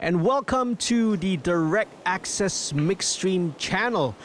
and welcome to the Direct Access MixStream channel.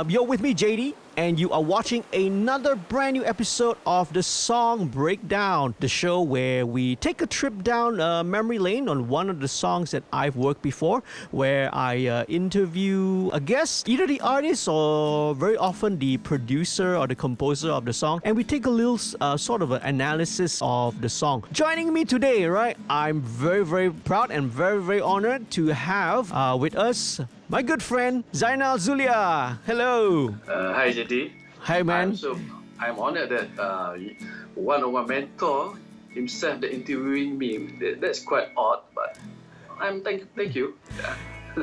You're with me, JD, and you are watching another brand new episode of the Song Breakdown, the show where we take a trip down memory lane on one of the songs that I've worked before, where I interview a guest, either the artist or very often the producer or the composer of the song, and we take a little sort of an analysis of the song. Joining me today, right, I'm very, very proud and very, very honored to have with us my good friend Zainal Zulia. Hello. Hi, JD. Hi, man. I'm honored that one of my mentor himself that interviewing me. That's quite odd, but thank you. Yeah.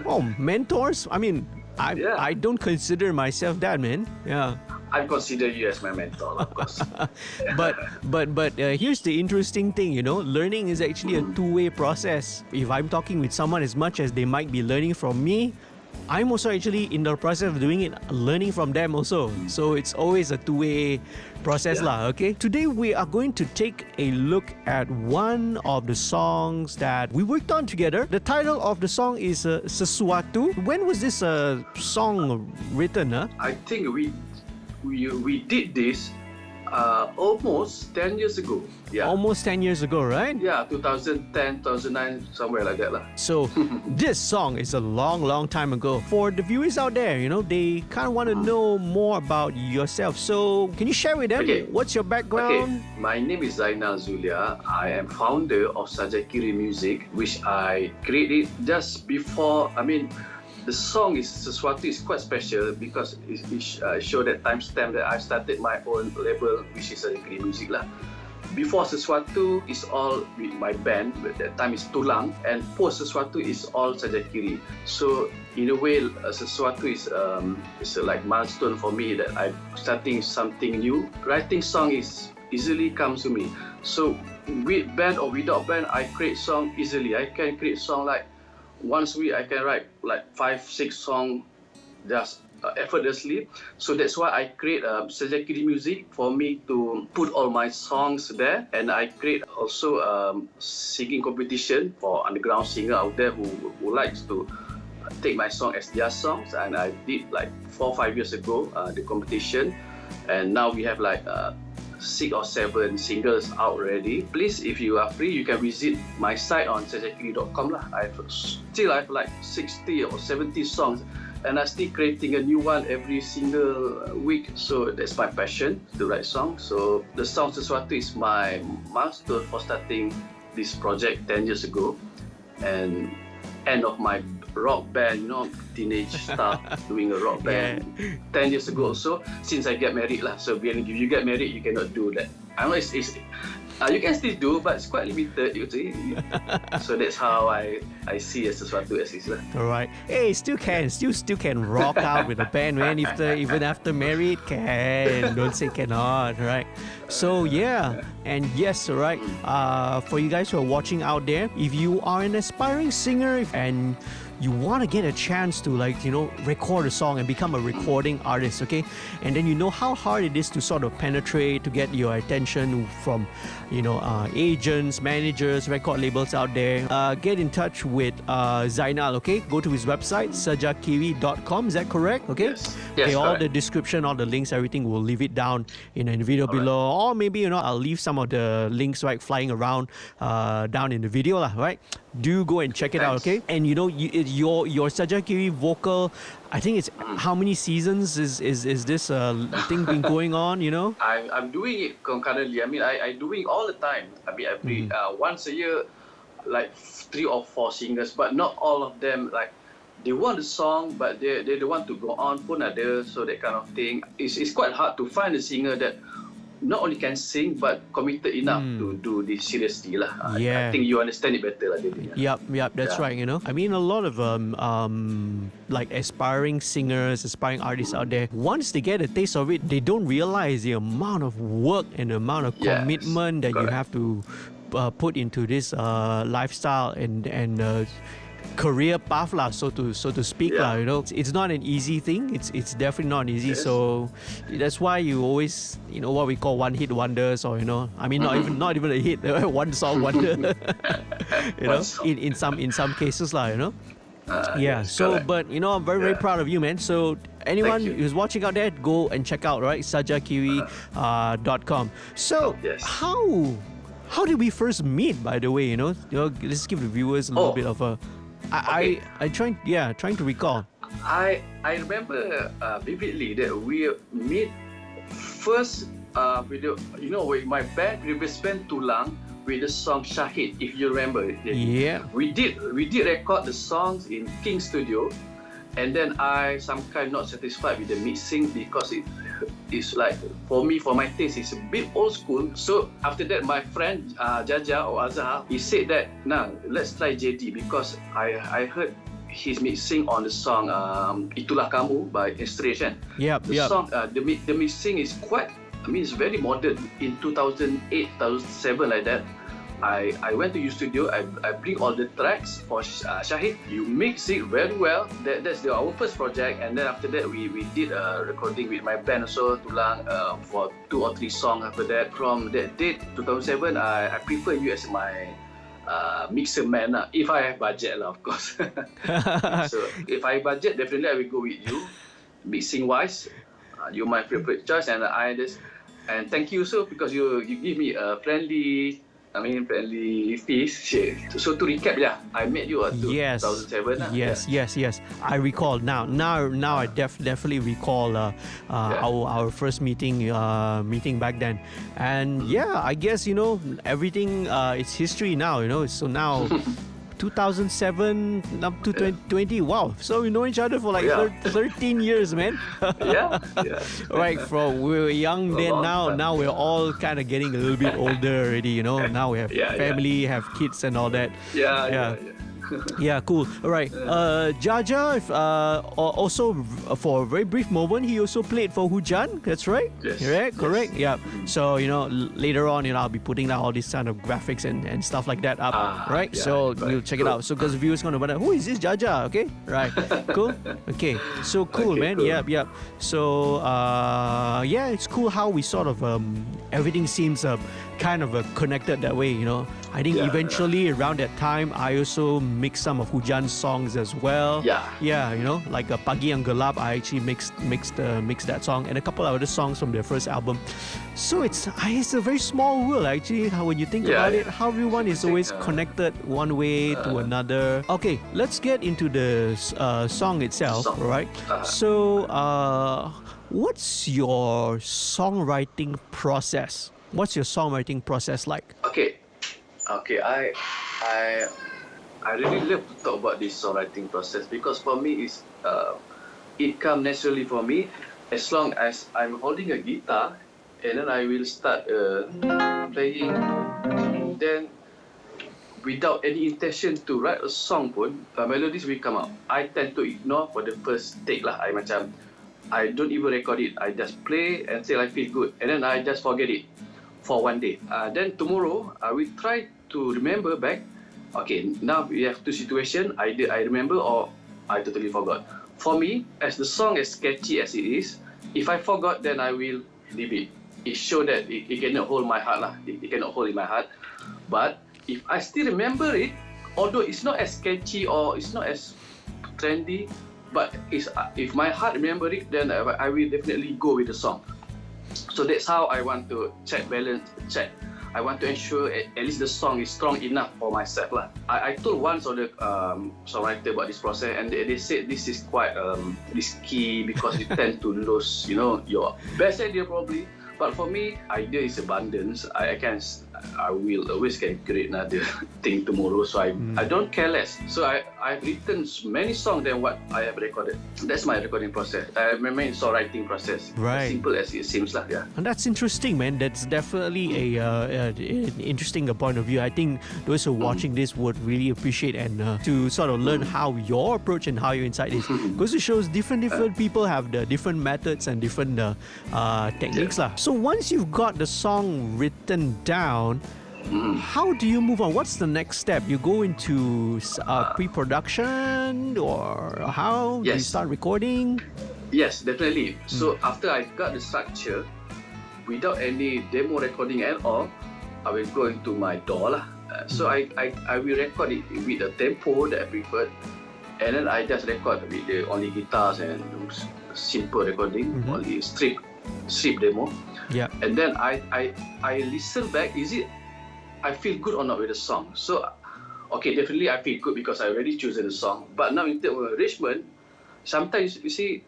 Oh, mentors? I mean, I don't consider myself that, man. Yeah. I consider you as my mentor, of course. but here's the interesting thing, you know, learning is actually a two-way process. If I'm talking with someone as much as they might be learning from me, I'm also actually in the process of doing it, learning from them also. So it's always a two-way process lah, okay? Today we are going to take a look at one of the songs that we worked on together. The title of the song is Sesuatu. When was this song written? I think we did this almost 10 years ago. Yeah. Almost 10 years ago, right? Yeah, 2010, 2009, somewhere like that lah. So this song is a long, long time ago. For the viewers out there, you know, they kind of want to know more about yourself. So can you share with them what's your background? Okay, my name is Zainal Zulia. I am founder of Sajakiri Music, which I created just before, the song is Sesuatu is quite special because it shows that timestamp that I started my own label, which is Sajakiri Music lah. Before Sesuatu is all with my band, but that time is Tulang, and post Sesuatu is all Sajakiri. So in a way, Sesuatu is like milestone for me that I'm starting something new. Writing song is easily comes to me. So with band or without band, I create song easily. I can create song like once a week. I can write like 5-6 songs just effortlessly. So that's why I create Sajakiri Music for me to put all my songs there, and I create also singing competition for underground singer out there who likes to take my song as their songs, and I did like 4-5 years ago the competition, and now we have like 6 or 7 singles out already. Please, if you are free, you can visit my site on sajakiri.com lah. I have like 60 or 70 songs, and I'm still creating a new one every single week. So that's my passion, to write songs. So the song Sesuatu is my milestone for starting this project 10 years ago, and end of my rock band, you know, teenage stuff, doing a rock band 10 years ago. So since I get married lah, so if you get married, you cannot do that. I know it's you can still do, but it's quite limited, you see. So that's how I see Sesuatu as is lah. Alright. Hey, still can rock out with a band, man. Even after married, can. Don't say cannot, right? So yeah, and yes, right. For you guys who are watching out there, if you are an aspiring singer and you want to get a chance to, like, you know, record a song and become a recording artist, okay? And then you know how hard it is to sort of penetrate, to get your attention from, you know, agents, managers, record labels out there. Get in touch with Zainal, okay? Go to his website, sajakiri.com. Is that correct? Okay? Yes, okay, all correct. the description, all the links, everything, we'll leave it down in the video below. Or maybe, you know, I'll leave some of the links, right, flying around down in the video, lah, right? Do go and check it out, okay? And you know, your Sajakiri Vokal, I think it's how many seasons is this thing been going on, you know? I'm doing it concurrently. I doing all the time. Every once a year, like 3 or 4 singers, but not all of them like they want a song, but they don't want to go on pun ada, so that kind of thing. It's quite hard to find a singer that not only can sing but committed enough to do this seriously lah. I think you understand it better lah. Yep, that's right, you know. I mean, a lot of like aspiring singers, aspiring artists out there, once they get a taste of it, they don't realize the amount of work and the amount of commitment that you have to put into this lifestyle and career path lah, so to speak lah. Yeah. You know, it's not an easy thing. It's definitely not easy. Yes. So that's why you always, you know, what we call one hit wonders, or you know, I mean, not even a hit, one song wonder. You know, One song. in some cases lah. You know. Yeah. Yes, So, correct. but you know, I'm very Yeah. proud of you, man. So anyone you. who's watching out there, go and check out, right? Sajakiri.com. So Yes. how did we first meet? By the way, you know, let's give the viewers a little Oh. bit of a. Okay. I trying to recall. I remember vividly that we meet first with the, you know, with my band, previous band Tulang, with the song Shahid, if you remember. Yeah. We did record the songs in King Studio, and then I some kind not satisfied with the mixing because it's like, for my taste, it's a bit old school. So after that, my friend Jaja or Azhar, he said that, nah, let's try JD, because I heard his mixing on the song Itulah Kamu by Estd. Yep. The song, the mixing is quite, I mean, it's very modern. In 2008, 2007, like that, I went to your studio. I bring all the tracks for Shahid. You mix it very well. That's our first project. And then after that, we did a recording with my band also, Tulang, for 2 or 3 songs after that. From that date, 2007, I prefer you as my mixer man. If I have budget, of course. So if I have budget, definitely I will go with you. Mixing wise, you're my favorite choice, and and thank you so, because you give me a friendly fees. So to recap, I met you at Yes. 2007. Yes. I recall now. I definitely recall our first meeting back then, and yeah, I guess, you know, everything. It's history now. You know, so now. 2007 up to 2020. Wow. So we know each other for like 13 years, man. Yeah. Right, from we were young then, long time. now we're all kind of getting a little bit older already, you know. Now we have family, have kids and all that. Yeah. Yeah, cool. All right. Jaja, also for a very brief moment, he also played for Hujan. That's right. Yes. Correct. Yeah. So, you know, later on, you know, I'll be putting down all these kind of graphics and stuff like that up. Right. Yeah, So right. you'll check it out. So because viewers gonna wonder, who is this Jaja? Okay. Right. Cool. Okay. So cool, Okay, man. cool. Yep. So yeah, it's cool how we sort of everything seems kind of connected that way, you know. I think eventually around that time, I also mixed some of Hujan's songs as well. Yeah, you know, like Pagi Yang Gelap, I actually mixed that song, and a couple of other songs from their first album. So it's a very small world actually, how when you think about it, how everyone is always connected one way to another. Okay, let's get into the song itself, right? So what's your songwriting process? What's your songwriting process like? Okay. I really love to talk about this songwriting process, because for me it comes naturally for me as long as I'm holding a guitar, and then I will start playing. Then without any intention to write a song pun, melodies will come out. I tend to ignore for the first take lah. I don't even record it. I just play until I feel good, and then I just forget it for one day. Then tomorrow I will try to remember back. Okay, now we have 2 situations. Either I remember or I totally forgot. For me, as the song as catchy as it is, if I forgot, then I will leave it. It shows that it cannot hold my heart lah. It cannot hold in my heart. But if I still remember it, although it's not as catchy or it's not as trendy, but if my heart remember it, then I will definitely go with the song. So that's how I want to balance. I want to ensure at least the song is strong enough for myself lah. I told once of the songwriter about this process, and they said this is quite risky because you tend to lose, you know, your best idea probably. But for me, idea is abundance. I will always can create another thing tomorrow. So I don't care less. So I've written many songs than what I have recorded. That's my recording process. I remain songwriting process. Right. As simple as it seems lah. Yeah. And that's interesting, man. That's definitely an interesting point of view. I think those who are watching this would really appreciate, and to sort of learn how your approach and how your insight is. Because it shows different people have the different methods and different techniques lah. So once you've got the song written down, How do you move on? What's the next step? You go into pre-production, or how do you Yes. start recording? Yes, definitely. So after I got the structure, without any demo recording at all, I will go into my DAW lah. So I will record it with the tempo that I preferred, and then I just record with the only guitars and simple recording, only strip demo. Yeah. And then I listen back. Is it I feel good or not with the song? So okay, definitely I feel good because I already chosen the song. But now in terms of arrangement, sometimes you see,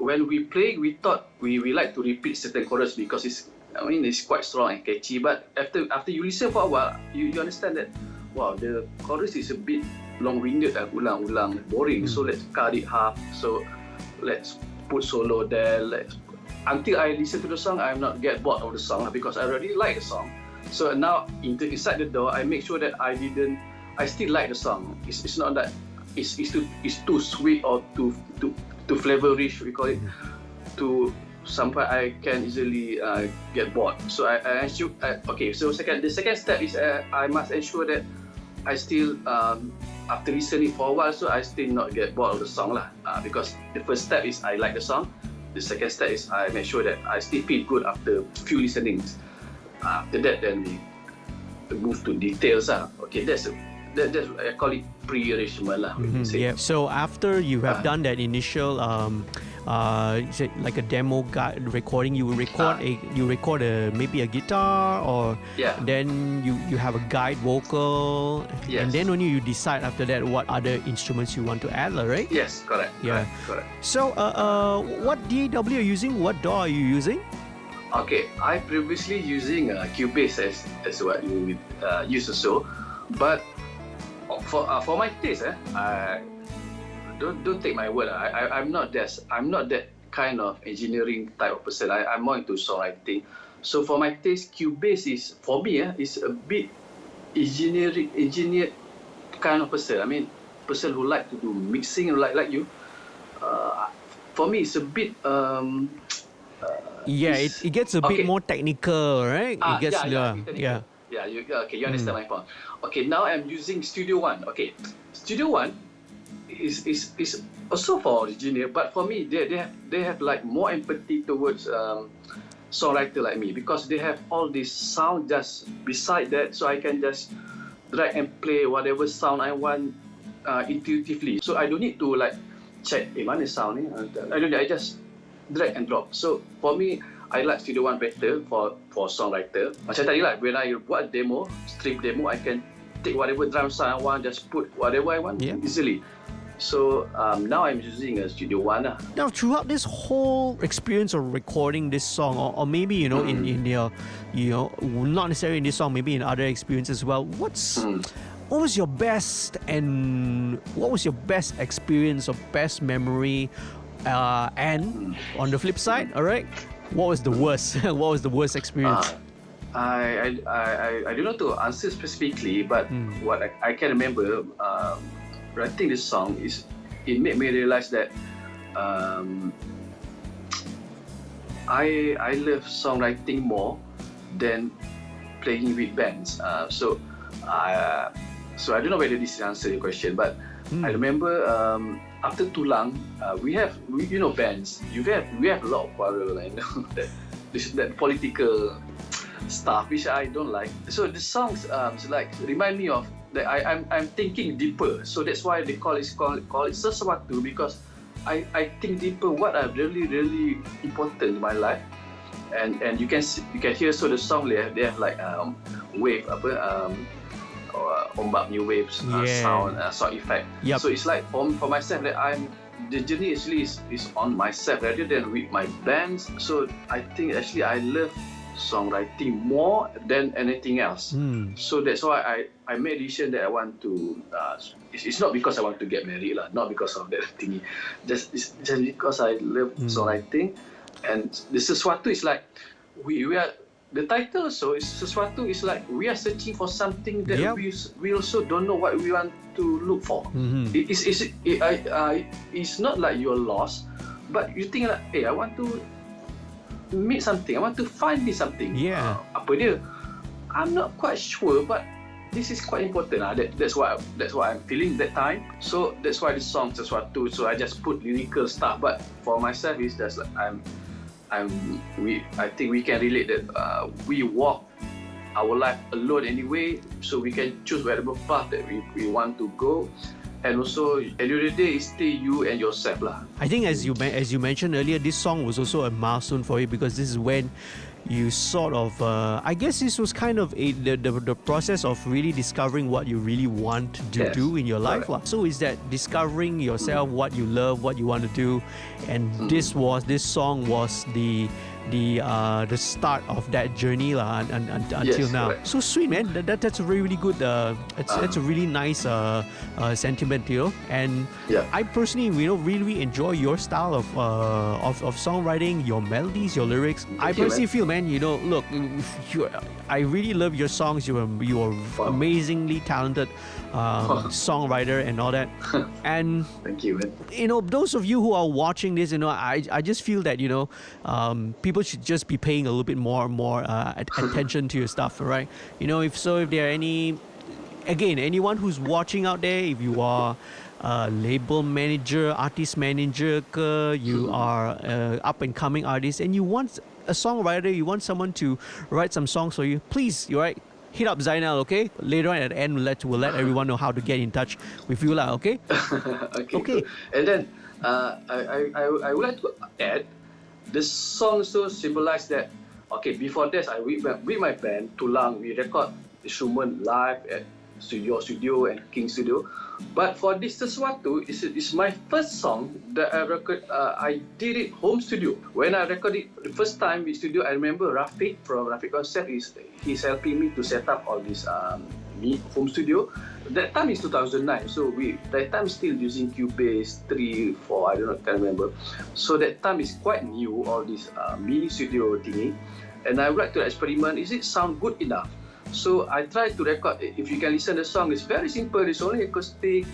when we play, we thought we like to repeat certain chorus because it's quite strong and catchy. But after you listen for a while, you understand that wow, the chorus is a bit long-winded and ulang-ulang, boring. So let's cut it half. So let's put solo there. Until I listen to the song, I'm not get bored of the song because I already like the song. So now inside the door, I make sure that I still like the song. It's not that it's too sweet or too flavor rich, we call it, to sampai I can easily get bored. So I ensure, okay. So the second step is I must ensure that I still after listening for a while, so I still not get bored of the song lah. Because the first step is I like the song. The second step is I make sure that I still feel good after few listenings. After that, then we move to details. Okay, that's I call it pre-arrangement lah. Yeah. So after you have done that initial like a demo recording, you record maybe a guitar, or then you have a guide vocal, and then only you decide after that what other instruments you want to add, right? Yes, correct. Yeah, correct. So what DAW are you using? What DAW are you using? Okay, I previously using Cubase as what you use also, but for my taste, don't take my word. I'm not that kind of engineering type of person. I'm more into songwriting. So for my taste, Cubase is for me is a bit engineered kind of person. I mean, person who like to do mixing, like you. For me, it's a bit. It gets a bit more technical, right? It gets yeah. You understand my point. Okay, now I'm using Studio One. Okay, Studio One is also for engineer, but for me they have like more empathy towards songwriter like me, because they have all this sound just beside that, so I can just drag and play whatever sound I want intuitively. So I don't need to like check mana sound ni. I just drag and drop. So for me, I like Studio One better for songwriter. Macam tadi lah, when I buat demo, strip demo, I can take whatever drum sound I want, just put whatever I want easily. So now I'm using a Studio One lah. Now, throughout this whole experience of recording this song, or maybe in your, not necessarily in this song, maybe in other experiences as well, what was your best experience or best memory? And on the flip side, all right, what was the worst? What was the worst experience? I don't know to answer specifically, but what I can remember, writing this song it made me realize that I love songwriting more than playing with bands. So I don't know whether this answers your question, but I remember after Tulang, we have bands. We have a lot of quarrel, that political stuff which I don't like. So the songs like remind me of that. I'm thinking deeper. So that's why they call it Sesuatu, because I think deeper what are really important in my life, and you can hear. So the song they have like wave ombak new waves sound effect. So it's like for myself that the journey actually is on myself rather than with my bands. So I think actually I love songwriting more than anything else. So that's why I made a decision that I want to it's not because I want to get married lah, not because of that thingy, just because I love songwriting. And the Sesuatu is like we are. The title also is Sesuatu, is like we are searching for something that we also don't know what we want to look for. It's not like you're lost, but you think like, hey, I want to meet something, I want to find me something. Yeah. Apa dia? I'm not quite sure, but this is quite important. That's what I'm feeling that time. So that's why the song Sesuatu. So I just put lyrical stuff. But for myself, is just like I think we can relate that we walk our life alone anyway, so we can choose whatever path that we want to go. And also, at the end of the day, it's still you and yourself lah. I think as you mentioned earlier, this song was also a milestone for you because this is when you sort of, I guess this was kind of the process of really discovering what you really want to do in your life. So is that discovering yourself, what you love, what you want to do, and this song was the start of that journey until now. Correct. So sweet, man. That's a really, really good. It's a really nice sentiment, And I personally, really enjoy your style of songwriting, your melodies, your lyrics. I personally feel, man, look, I really love your songs. You are amazingly talented songwriter and all that. And thank you, man. Those of you who are watching this, I just feel that people should just be paying a little bit more attention to your stuff, right? If there are anyone who's watching out there, if you are a label manager, artist manager, you are up and coming artist, and you want a songwriter, you want someone to write some songs for you, please, hit up Zainal, okay? Later on at the end, we'll let everyone know how to get in touch with you, okay? Okay. And then I would like to add, the song so symbolize that. Okay, before this, I with my band Tulang, we record instrument live at studio and King Studio. But for this Sesuatu, it's my first song that I record. I did it home studio. When I recorded the first time in studio, I remember Rafiq from Rafiq Concept he's helping me to set up all this home studio. That time is 2009, so that time still using Cubase 3, 4, I can't remember. So that time is quite new, all this mini studio thingy. And I would like to experiment, is it sound good enough? So I tried to record. If you can listen to the song, it's very simple. It's only acoustic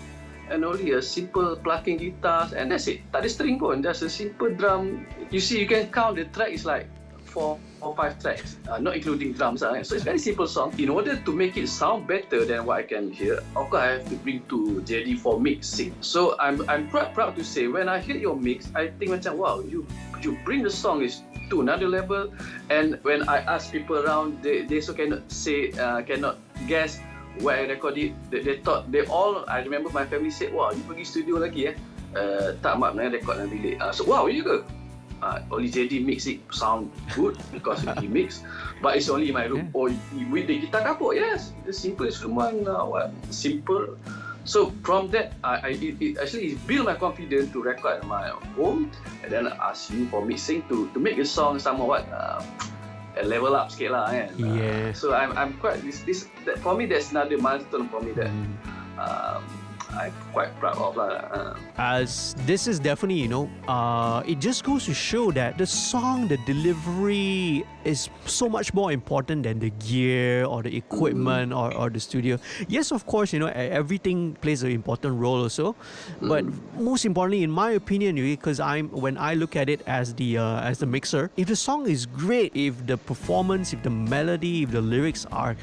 and only a simple plucking guitars, and that's it. Tak ada string pun, just a simple drum. You see, you can count the track is like 4 or 5 tracks, not including drums. So it's very simple song. In order to make it sound better than what I can hear, of course I have to bring to JD for mixing. So I'm quite proud to say, when I hear your mix, I think macam, wow, you bring the song is to another level. And when I ask people around, they also cannot say, cannot guess where I recorded. They thought, I remember my family said, wow, you pergi studio lagi tak mak nak record dalam bilik. So wow, you ke? Only JD mix it sound good because he mix, but it's only in my room. Or with the guitar kapur, yes, the simple instrument, simple. So from that, it actually built my confidence to record at my home, and then I ask you for mixing to make the song somewhat level up sikit lah, kan. So I'm quite that for me, that's another milestone for me that I'm quite proud of lah. As this is definitely, it just goes to show that the song, the delivery is so much more important than the gear or the equipment or the studio. Yes, of course, everything plays an important role also, but most importantly, in my opinion, because when I look at it as the mixer, if the song is great, if the performance, if the melody, if the lyrics are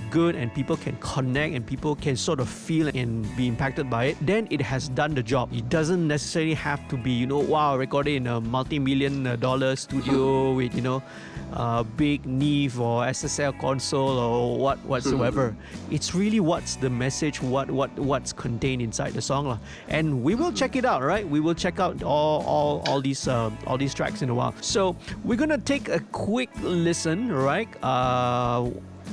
good and people can connect and people can sort of feel and be impacted by it, then it has done the job. It doesn't necessarily have to be, recorded in a multi-million dollar studio with, big Neve or SSL console or whatsoever. It's really what's the message, what's contained inside the song. And we will check it out, right? We will check out all these tracks in a while. So we're gonna take a quick listen, right?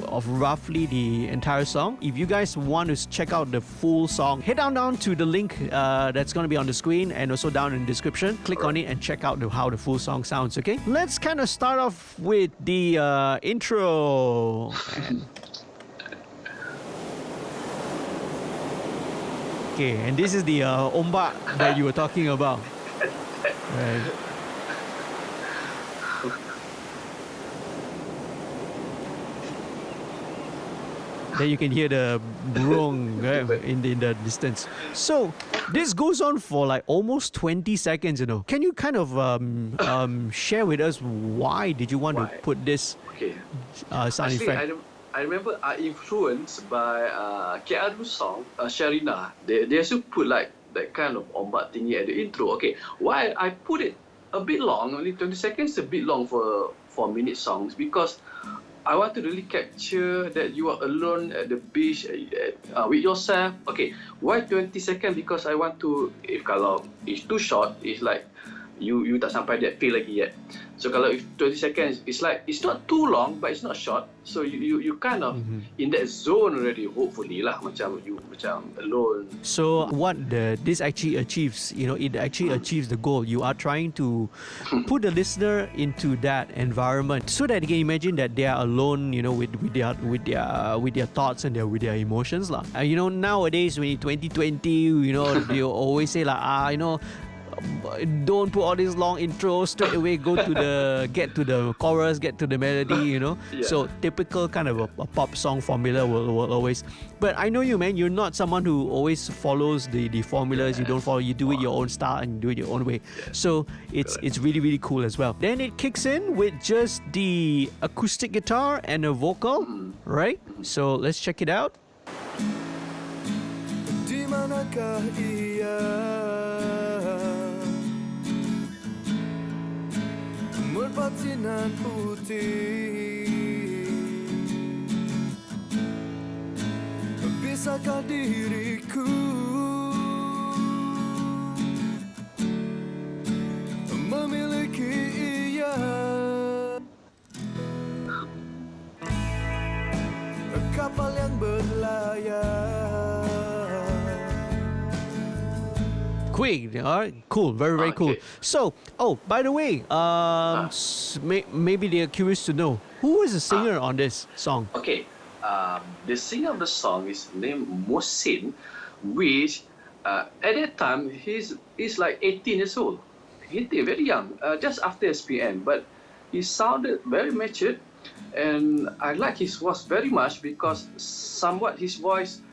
Of roughly the entire song. If you guys want to check out the full song, head down to the link that's going to be on the screen and also down in the description. Click on it and check out how the full song sounds, okay? Let's kind of start off with the intro. Okay, and this is the ombak that you were talking about. Right. Then you can hear the burung in the distance. So this goes on for like almost 20 seconds, you know. Can you kind of share with us why did you want to put this sound Actually, effect? I remember I influenced by KR's song, Sharina. They also put like that kind of ombak thingy at the intro. Okay, why I put it a bit long, only 20 seconds, a bit long for 4-minute songs, because I want to really capture that you are alone at the beach with yourself. Okay, why 20 seconds? Because I want to, if kalau it's too short, it's like you tak sampai that feel lagi yet. So kalau if 20 seconds, it's like it's not too long, but it's not short. So you kind of in that zone already. Hopefully lah, macam you macam alone. So what this actually achieves, you know, it actually achieves the goal. You are trying to put the listener into that environment so that they can imagine that they are alone, you know, with their thoughts and with their emotions lah. You know, nowadays when it's 2020, you know, they always say like you know, don't put all these long intros, straight away get to the chorus, get to the melody, you know. So typical kind of a pop song formula will always, but I know you, man, you're not someone who always follows the formulas. You don't follow, you do it your own style and do it your own way. So it's really, really cool as well. Then it kicks in with just the acoustic guitar and a vocal, right? So let's check it out. Di manakah ia merpatinan putih? Bisakah diriku memiliki ia? Kapal yang berlayar. Quick, all right, cool, very cool. So, by the way, maybe they are curious to know who is the singer on this song. Okay, the singer of the song is named Mohsin, which at that time he's like 18 years old. He's very young, just after SPM, but he sounded very matured, and I like his voice very much because somewhat his voice,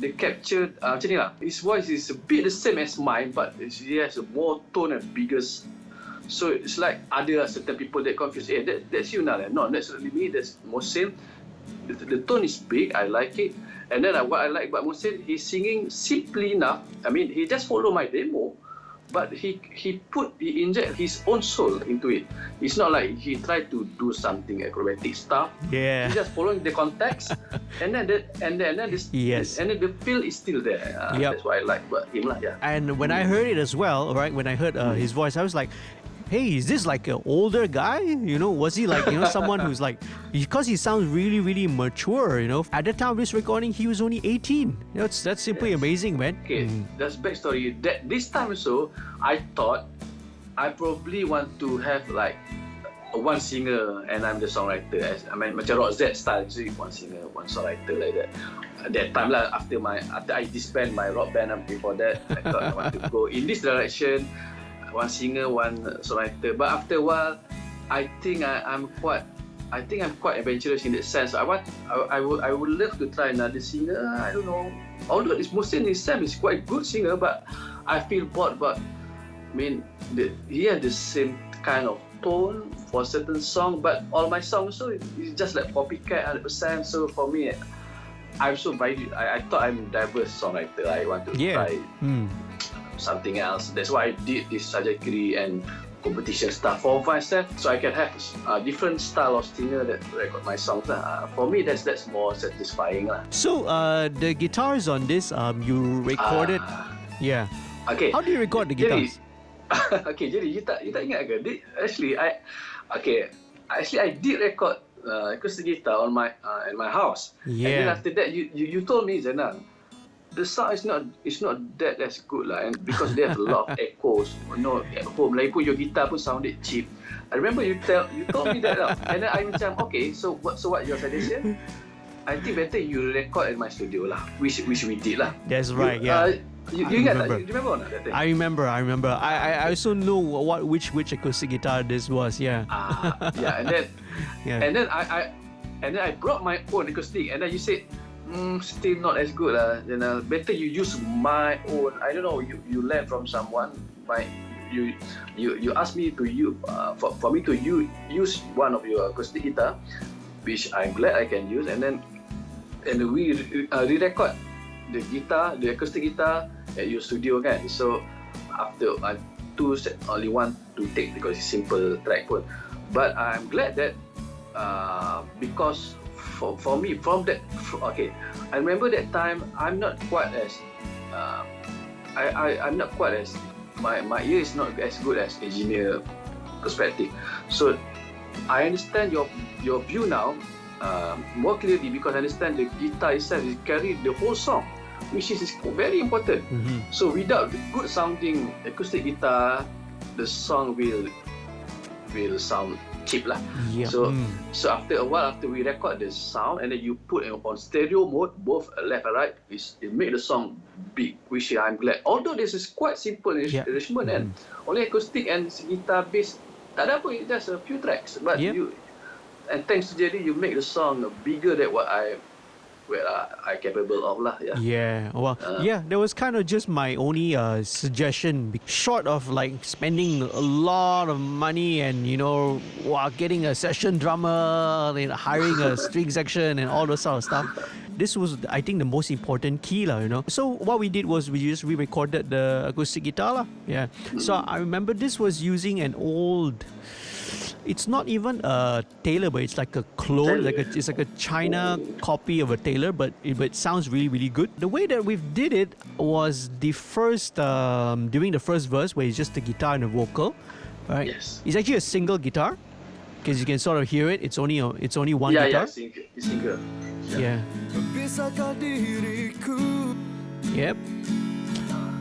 they captured macam ni lah. His voice is a bit the same as mine, but he has a more tone and bigger. So it's like other certain people that confuse. That's you now. No, that's really me. That's Mohsin. The tone is big. I like it. And then what I like about Mohsin, he's singing simply enough. I mean, he just follow my demo, but he inject his own soul into it. It's not like he tried to do something acrobatic stuff. Yeah. He's just following the context, and then the feel is still there. That's what I like about him lah. Yeah. And when I heard it as well, right? When I heard his voice, I was like, hey, is this like an older guy? You know, was he like, you know, someone who's like, because he sounds really, really mature, you know. At the time of this recording, he was only 18. You know, that's simply amazing, man. Okay, that's backstory. That this time also, I thought I probably want to have like one singer and I'm the songwriter. I mean, macam Rock Z style, so one singer, one songwriter like that. At that time lah, after I disband my rock band before that, I thought I want to go in this direction. One singer, one songwriter. But after a while, I think I'm quite adventurous in that sense. I would love to try another singer. I don't know. Although this Mohsin himself is quite good singer, but I feel bored. But I mean, he has the same kind of tone for certain song. But all my songs so it's just like copycat 100%. So for me, I thought I'm a diverse songwriter. I want to try something else. That's why I did this Sajakiri and competition stuff for myself, so I can have a different style of singer that record my songs. For me, that's more satisfying lah. So the guitars on this, you recorded, yeah. Okay. How do you record the guitars? Okay, jadi you tak ingat ke? Actually, I did record acoustic guitar on in my house. Yeah. And then after that, you told me, Zainal, the sound is not that as good lah, and because they have a lot of echoes. No, at home, like put your guitar pun sounded cheap. I remember you told me that lah, and then I macam okay. So what your suggestion? I think better you record in my studio lah, which we did lah. That's right. Yeah. You ingat tak? You remember or not that thing? I remember. I also know which acoustic guitar this was. Yeah. Yeah, and then I brought my own acoustic, and then you said, Still not as good lah. Better you use my own. I don't know. You learn from someone. You ask me to use for me to use one of your acoustic guitar, which I'm glad I can use, and we re-record the acoustic guitar at your studio kan. So after only one to take because it's simple track pun. But I'm glad that because for me I remember that time I'm not quite as I'm not quite as my ear is not as good as engineer perspective. So I understand your view now more clearly because I understand the guitar itself is carry the whole song, which is very important. So without the good sounding acoustic guitar, the song will sound cheap lah. So after a while, after we record the sound and then you put it on stereo mode, both left and right, it make the song big, which I'm glad. Although this is quite simple arrangement and only acoustic and guitar bass, tak ada apa, it's just a few tracks. But and thanks to JD, you make the song bigger than what I capable of lah. That was kind of just my only suggestion. Short of like spending a lot of money and getting a session drummer, hiring a string section and all those sort of stuff. This was, I think, the most important key lah. So what we did was we just re-recorded the acoustic guitar lah. So I remember this was using an old. It's not even a Taylor, but it's like a clone, it's like a China copy of a Taylor, but it sounds really, really good. The way that we did it was the first, during the first verse, where it's just the guitar and the vocal, right? Yes. It's actually a single guitar, because you can sort of hear it. It's only one guitar. Yeah, single. Yeah. Yep.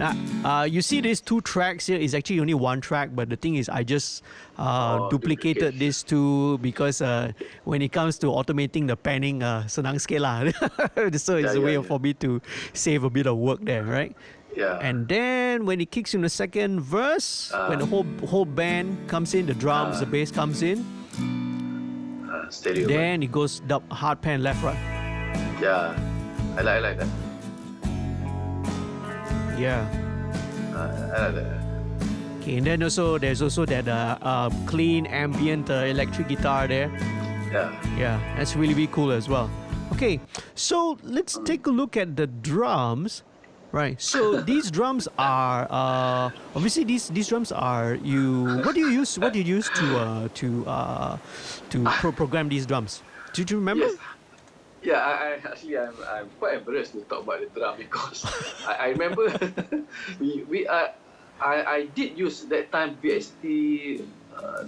Now, you see these two tracks here is actually only one track, but the thing is I just duplicated these two because when it comes to automating the panning, senang sikit lah. So it's a way for me to save a bit of work there, right? Yeah. And then when it kicks in the second verse, when the whole band comes in, the drums, the bass comes in, stereo. Then it goes hard pan left, right. Yeah, I like that. Yeah. I like that. Okay, and then there's also that clean ambient electric guitar there. Yeah, that's really, really cool as well. Okay, so let's take a look at the drums. Right, so these drums are obviously these drums are what do you use to program these drums? Did you remember? Yes. Yeah, I'm quite embarrassed to talk about the drum because I remember I did use that time BST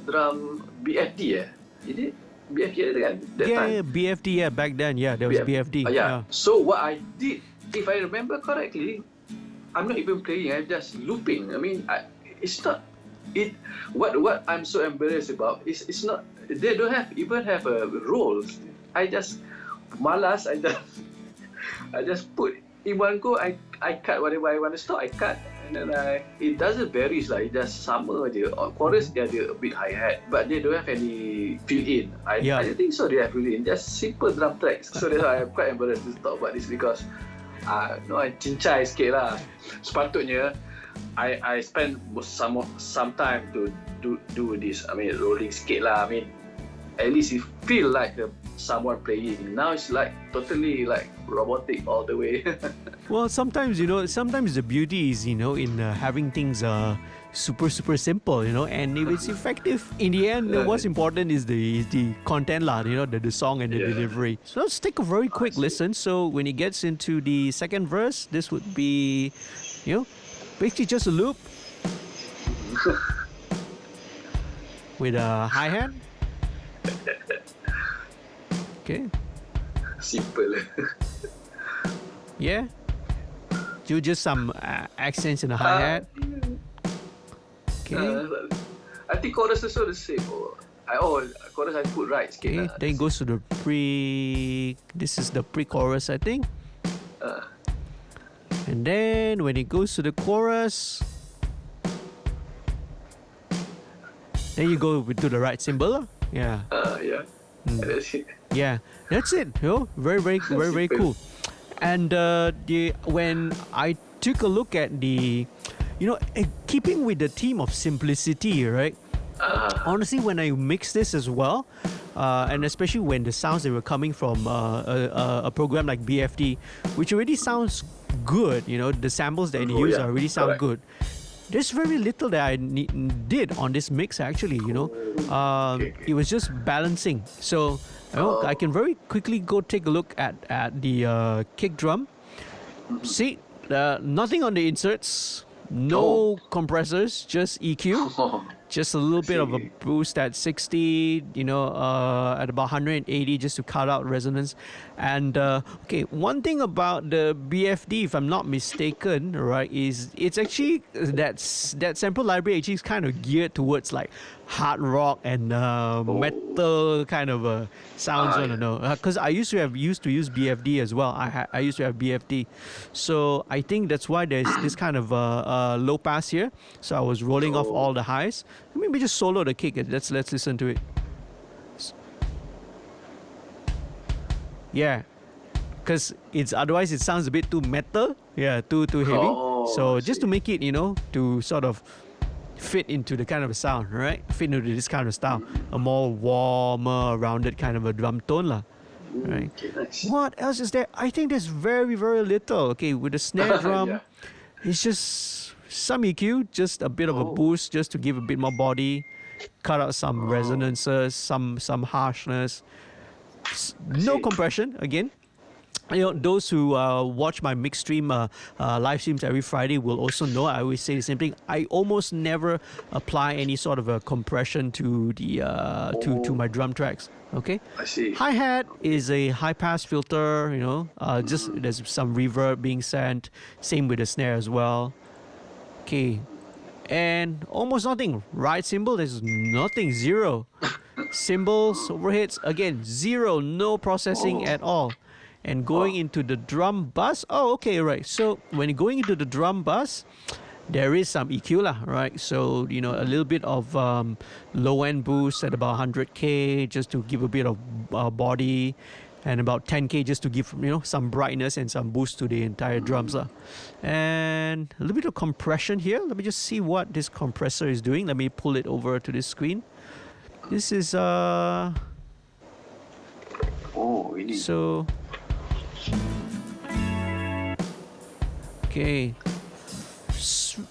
drum BFD Is it BFD kan? That time. BFD back then there was BFD. So what I did, if I remember correctly, I'm not even playing, I'm just looping. I mean, it's not it. What I'm so embarrassed about is it's not. They don't even have a roll. I just malas. I just put in one go. I cut whatever I want to stop. I cut, and then it doesn't vary lah. It just sama je. Chorus they ada a bit hi hat, but they don't have any fill in. I don't think so. They have fill in. Just simple drum tracks. So that's why I'm quite embarrassed to talk about this because I cincai sikit lah. Sepatutnya I spend some time to do this. I mean rolling sikit lah. I mean at least it feel like someone playing. Now it's like totally like robotic all the way. Well, sometimes the beauty is in having things super simple, and if it's effective in the end, what's important is the content lah, the song and the delivery. So let's take a very quick listen. So when it gets into the second verse, this would be basically just a loop with a hi-hat. Okay. Simple. Yeah. Do just some accents in the hi-hat. Okay. I think chorus also the same. Chorus I put right. Okay. Then it goes to the this is the pre-chorus, I think. And then when it goes to the chorus, then you go to the right symbol. Yeah. That's it. Yeah, that's it. Very, very, very, very cool. And when I took a look at keeping with the theme of simplicity, right? Honestly, when I mix this as well, and especially when the sounds that were coming from a program like BFD, which already sounds good, the samples that they use already sound good. There's very little that I did on this mix actually, It was just balancing. So I can very quickly go take a look at the kick drum. See, nothing on the inserts, no compressors, just EQ. Just a little bit of a boost at 60, at about 180 just to cut out resonance. And one thing about the BFD, if I'm not mistaken, right, is it's actually that sample library actually is kind of geared towards like hard rock and metal kind of sounds. I don't know, because I used to use BFD as well. I used to have BFD, so I think that's why there's this kind of low pass here. So I was rolling off all the highs. Maybe just solo the kick. Let's listen to it. Yeah, because otherwise it sounds a bit too metal. Yeah, too heavy. So just to make it, to sort of fit into the kind of a sound, right? Fit into this kind of style, a more warmer, rounded kind of a drum tone, lah. Right. Okay, nice. What else is there? I think there's very, very little. Okay, with the snare drum, it's just some EQ, just a bit of a boost, just to give a bit more body, cut out some resonances, some harshness. No compression again. Those who watch my MixStream live streams every Friday will also know I always say the same thing. I almost never apply any sort of a compression to the to my drum tracks. Okay. I see. Hi-hat is a high-pass filter. Just there's some reverb being sent. Same with the snare as well. Okay, and almost nothing. Ride cymbal, there's nothing. Zero. Cymbals, overheads, again zero. No processing at all. And going into the drum bus, right. So when you're going into the drum bus, there is some EQ lah, right? So a little bit of low end boost at about 100k just to give a bit of body, and about 10k just to give some brightness and some boost to the entire drums lah. And a little bit of compression here. Let me just see what this compressor is doing. Let me pull it over to this screen. This is really? So okay,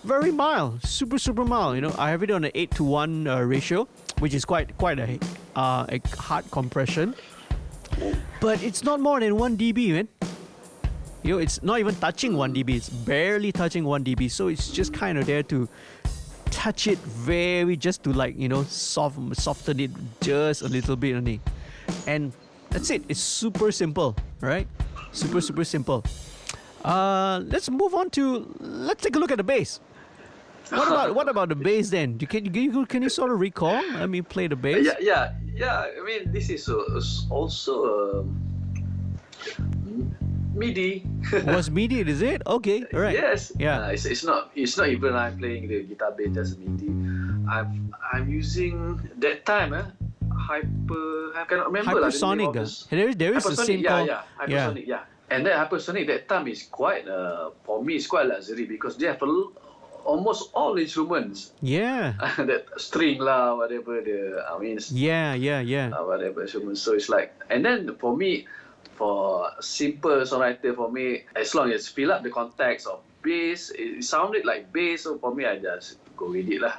very mild, super mild. I have it on an 8:1 ratio, which is quite a hard compression, but it's not more than 1 dB, man. It's not even touching 1 dB. It's barely touching 1 dB. So it's just kind of there to touch it just to soften it just a little bit only, and that's it. It's super simple, right? Super simple. Let's move on to. Let's take a look at the bass. What about the bass then? Can you sort of recall? Let me play the bass. Yeah. I mean, this is also MIDI. Was MIDI? Is it? Okay. All right. Yes. Yeah. It's not even I'm playing the guitar bass just MIDI. I'm using that time. I cannot remember. Hypersonic. There is a scene called Hypersonic. Yeah. And then Hypersonic that time is quite for me it's quite luxury because they have almost all instruments. Yeah. That string lah, whatever whatever instruments. So it's like, and then for me, for simple songwriter, for me, as long as fill up the context of bass, it sounded like bass. So for me, I just go with it lah.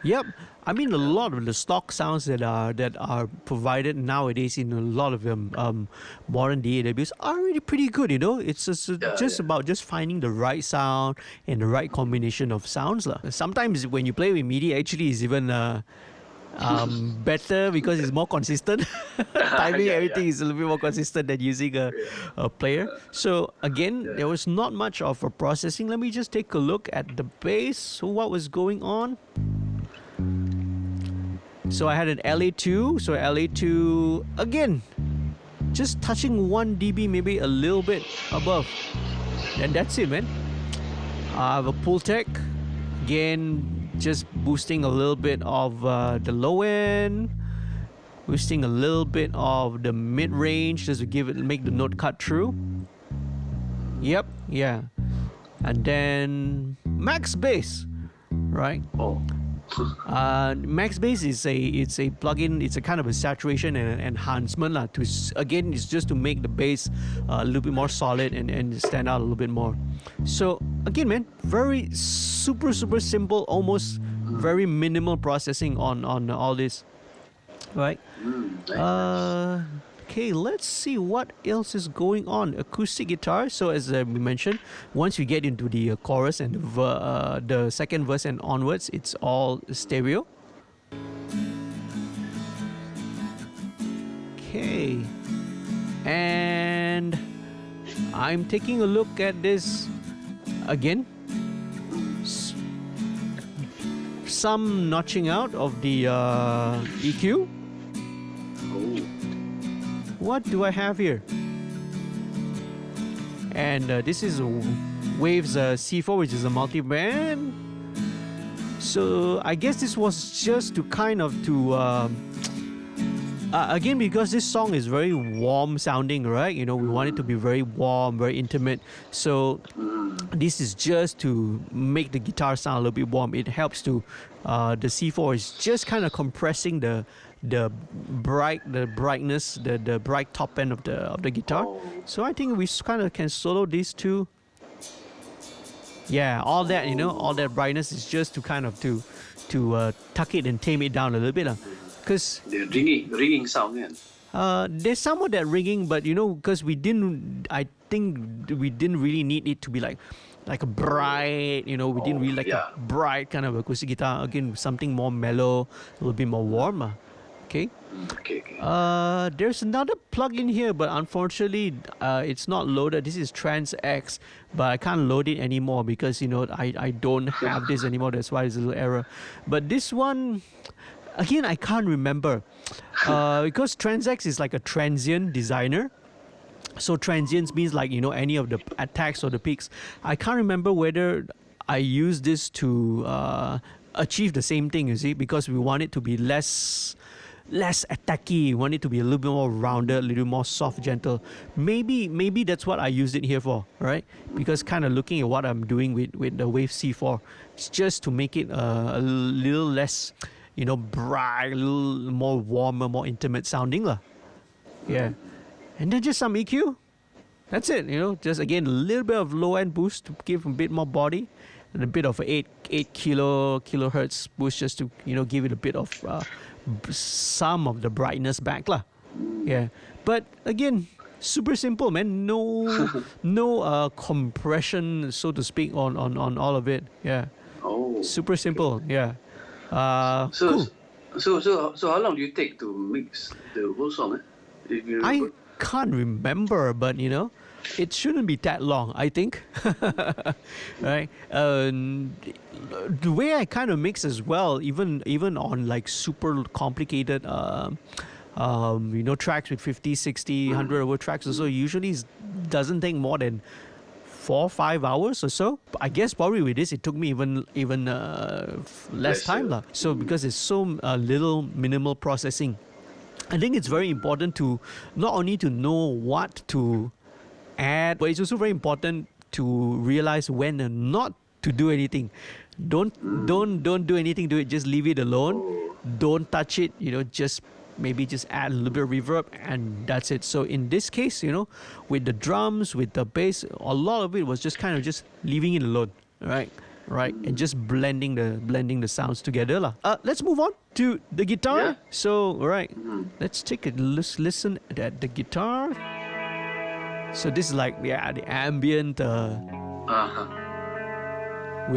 Yep. I mean, a lot of the stock sounds that are provided nowadays in a lot of modern DAWs are really pretty good. It's just about just finding the right sound and the right combination of sounds lah. Sometimes when you play with MIDI, actually, it's even better because it's more consistent. Timing, everything is a little bit more consistent than using a player. So again, there was not much of a processing. Let me just take a look at the bass. So what was going on? So I had an LA2. So LA2 again, just touching 1 dB, maybe a little bit above, and that's it, man. I have a Pultec again, just boosting a little bit of the low end Boosting a little bit of the mid-range just to make the note cut through. Yep, yeah. And then MAXXBASS, right? Oh. MAXXBASS is a plugin. It's a kind of a saturation and enhancement lah. Again, it's just to make the bass a little bit more solid and stand out a little bit more. So again, man, very super simple, almost very minimal processing on all this, right? Nice. Okay, let's see what else is going on. Acoustic guitar. So as we mentioned, once we get into the chorus and the second verse and onwards, it's all stereo. Okay, and I'm taking a look at this again. Some notching out of the EQ. Oh. What do I have here? And this is Waves C4, which is a multi-band. So I guess this was just to kind of again, because this song is very warm sounding, right? You know, we want it to be very warm, very intimate. So this is just to make the guitar sound a little bit warm. It helps to the C4 is just kind of compressing the brightness, the bright top end of the guitar. So I think we kind of can solo these two. Yeah, all that, you know, all that brightness is just to kind of to tuck it and tame it down a little bit, because the ringing sound, yeah. There's some of that ringing, but you know, because I think we didn't really need it to be like a bright, you know, we didn't really like a bright kind of acoustic guitar. Again, something more mellow, a little bit more warmer. Okay. Okay. There's another plugin here, but unfortunately, it's not loaded. This is TransX, but I can't load it anymore because, you know, I don't have this anymore. That's why there's a little error. But this one, again, I can't remember because TransX is like a transient designer. So transients means like, you know, any of the attacks or the peaks. I can't remember whether I use this to achieve the same thing, you see, because we want it to be less attacky. We want it to be a little bit more rounded, a little more soft, gentle. Maybe that's what I used it here for, right? Because kind of looking at what I'm doing with the Wave C4, it's just to make it a little less, you know, bright, a little more warmer, more intimate sounding lah. Yeah. And then just some EQ. That's it, you know, just again a little bit of low end boost to give a bit more body, and a bit of 8 kilohertz boost just to, you know, give it a bit of some of the brightness back lah. Yeah, but again, super simple, man. No compression, so to speak, on all of it. Yeah. Oh. Super simple. Yeah. So Cool. So how long do you take to mix the whole song? If you I remember? can't remember, but you know, it shouldn't be that long, I think. Right? The way I kind of mix as well, even on like super complicated, you know, tracks with 50, 60, 100 over tracks or so, usually doesn't take more than 4 or 5 hours or so. I guess probably with this, it took me even less time lah. So because it's so little minimal processing, I think it's very important to not only to know what to add, but it's also very important to realize when not to do anything. Don't do anything to it. Just leave it alone. Don't touch it. You know, maybe just add a little bit of reverb, and that's it. So in this case, you know, with the drums, with the bass, a lot of it was just kind of just leaving it alone, right, and just blending the sounds together lah. Let's move on to the guitar. Yeah. So let's take a listen at the guitar. So this is like the ambient with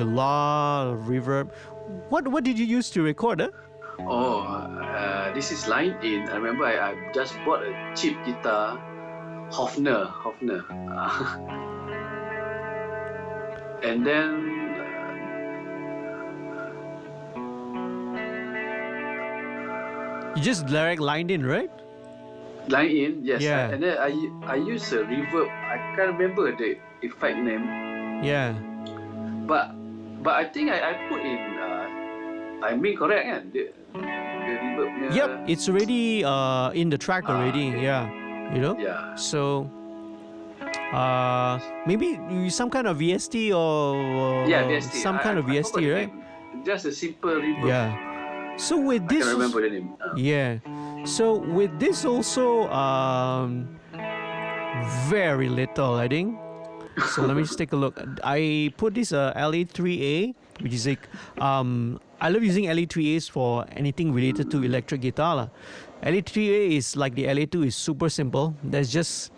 a lot of reverb. What did you use to record? This is line in. I remember I just bought a cheap guitar, Hofner. And then You just direct lined in, right? line in, yes. Yeah. And then I use a reverb. I can't remember the effect name. Yeah. But I think I put in I mean correct kan? The reverbnya. Yep, it's already in the track already. Okay. Yeah, you know. Yeah. So maybe some kind of VST or Yeah, VST. some kind of I VST, forgot the right? name. Just a simple reverb. Yeah. So with I this, can remember the name. yeah. So with this also, very little, I think. So let me just take a look. I put this LA3A, which is like, I love using LA3As for anything related to electric guitar lah. LA3A is like the LA2 is super simple. There's just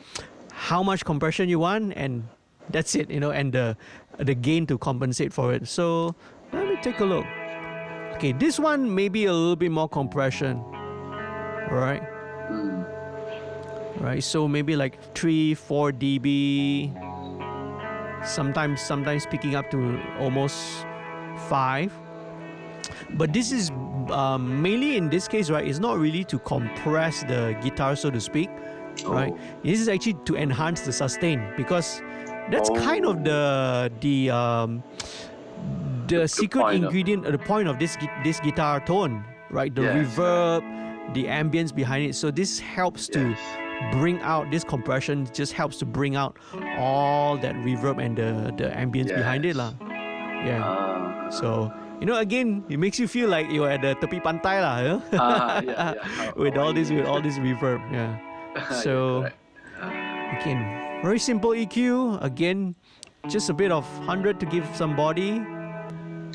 how much compression you want, and that's it, you know, and the gain to compensate for it. So let me take a look. Okay, this one maybe a little bit more compression, right? Right, so maybe like 3-4 dB. Sometimes picking up to almost 5. But this is mainly in this case, right? It's not really to compress the guitar, so to speak, right? This is actually to enhance the sustain, because that's kind of the secret point ingredient, the point of this guitar tone, right? The Yes. reverb, the ambience behind it. So this helps to bring out this compression, just helps to bring out all that reverb and the ambience behind it lah. Yeah. So you know, again, it makes you feel like you're at the tepi pantai lah, you know? with all this reverb. Yeah. So again, very simple EQ. Again, just a bit of 100 to give some body,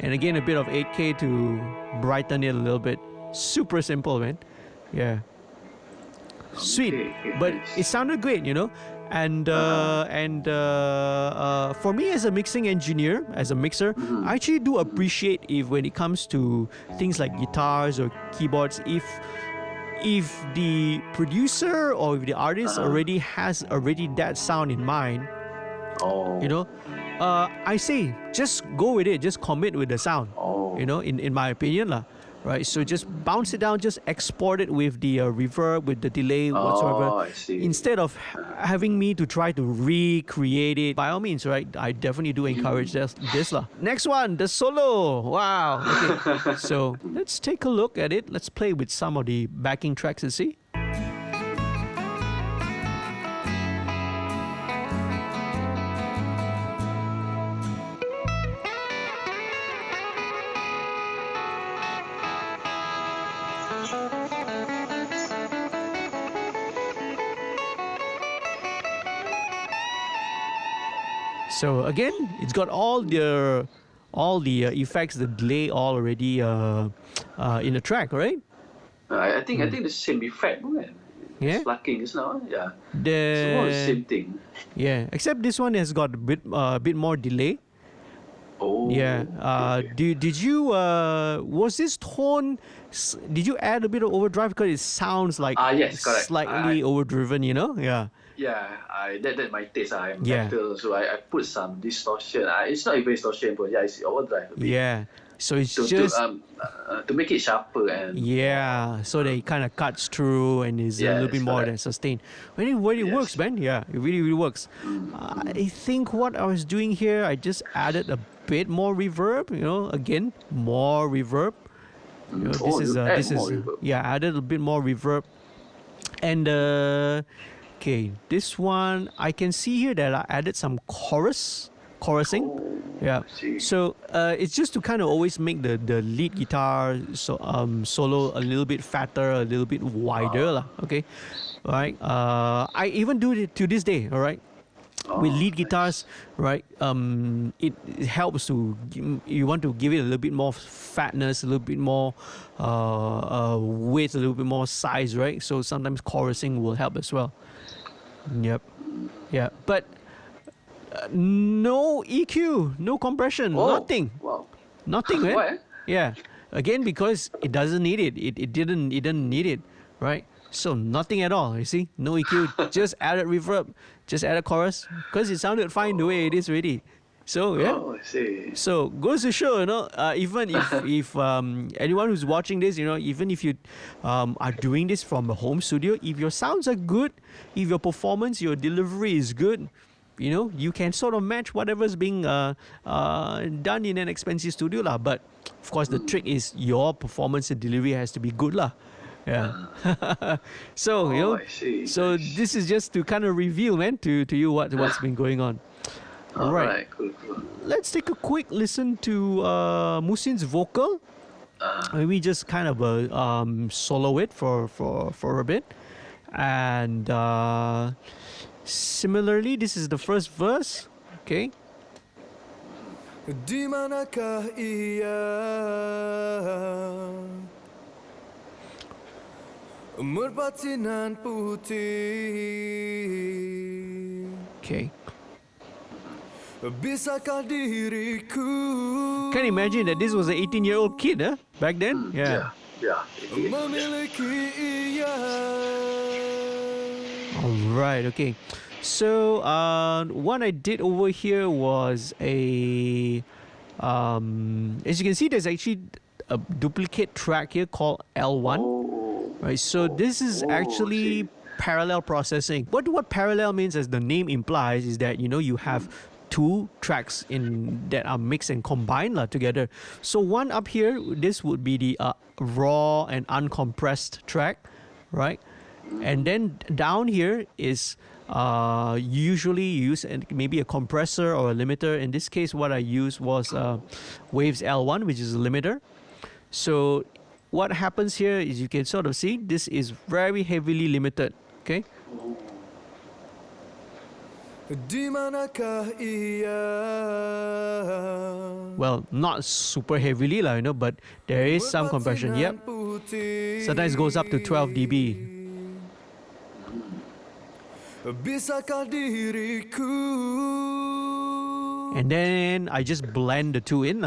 and again a bit of 8K to brighten it a little bit. Super simple, man. Yeah. Sweet, but it sounded great, you know. And for me as a mixing engineer, as a mixer, I actually do appreciate if when it comes to things like guitars or keyboards, if the producer or if the artist already has that sound in mind, you know, I say just go with it, just commit with the sound, you know, in my opinion lah. Right, so just bounce it down, just export it with the reverb, with the delay whatsoever. I see. Instead of having me to try to recreate it, by all means, right? I definitely do encourage this lah. Next one, the solo. Wow. Okay. So let's take a look at it. Let's play with some of the backing tracks and see. So again, it's got all the effects, the delay all already in the track, right? I think the same effect, kan? Yeah. It's plucking, it's not. Yeah. The It's more the same thing. Yeah, except this one has got a bit more delay. Oh. Yeah. Okay. Did you was this tone? Did you add a bit of overdrive, because it sounds like Yes, correct. slightly overdriven? You know? Yeah. Yeah, that's my taste. I'm Yeah. metal, so I put some distortion. It's not even distortion, but yeah, it's overdrive a bit. Yeah. So it's To, just to make it sharper and yeah, so that it kind of cuts through and is a little bit Yes, more correct. than sustained. When it works, man. Yeah, it really works. I think what I was doing here, I just added a bit more reverb. You know, again, more reverb. You know, you add more reverb. yeah, added a bit more reverb. And okay, this one I can see here that I added some chorusing. Yeah. see. So it's just to kind of always make the lead guitar solo a little bit fatter, a little bit wider lah. Okay. All right. I even do it to this day. All right. With lead guitars, right? It helps to you want to give it a little bit more fatness, a little bit more width, a little bit more size, right? So sometimes chorusing will help as well. Yep. Yeah. But no EQ, no compression, nothing. Wow. Nothing, man. What? Yeah. Again, because it doesn't need it. It didn't need it, right? So nothing at all, you see? No EQ, just added reverb, just added chorus, because it sounded fine the way it is already. So yeah. Oh, I see. So goes to show, you know, even if anyone who's watching this, you know, even if you are doing this from a home studio, if your sounds are good, if your performance, your delivery is good, you can sort of match whatever's being done in an expensive studio lah. But of course, the trick is your performance and delivery has to be good lah. Yeah. So I see. so this is just to kind of reveal, man, to you what's been going on. All right, cool. Let's take a quick listen to Muhsin's vocal. Maybe just kind of solo it for a bit. And similarly, this is the first verse. Okay. Di manakah ia merpatinan putih? Okay. Bisakah diriku Can you imagine that this was an 18-year-old kid, back then? Yeah. memiliki ia? All right, okay. So what I did over here was as you can see, there's actually a duplicate track here called L1. Right, so this is actually parallel processing. What parallel means, as the name implies, is that you have two tracks that are mixed and combined together. So one up here, this would be the raw and uncompressed track, right? And then down here is usually you use maybe a compressor or a limiter. In this case, what I used was Waves L1, which is a limiter. So what happens here is you can sort of see this is very heavily limited, okay? Di manakah ia? Well, not super heavily, but there is some compression. Yep. Sometimes it goes up to 12 dB. Bisakah diriku? And then I just blend the two in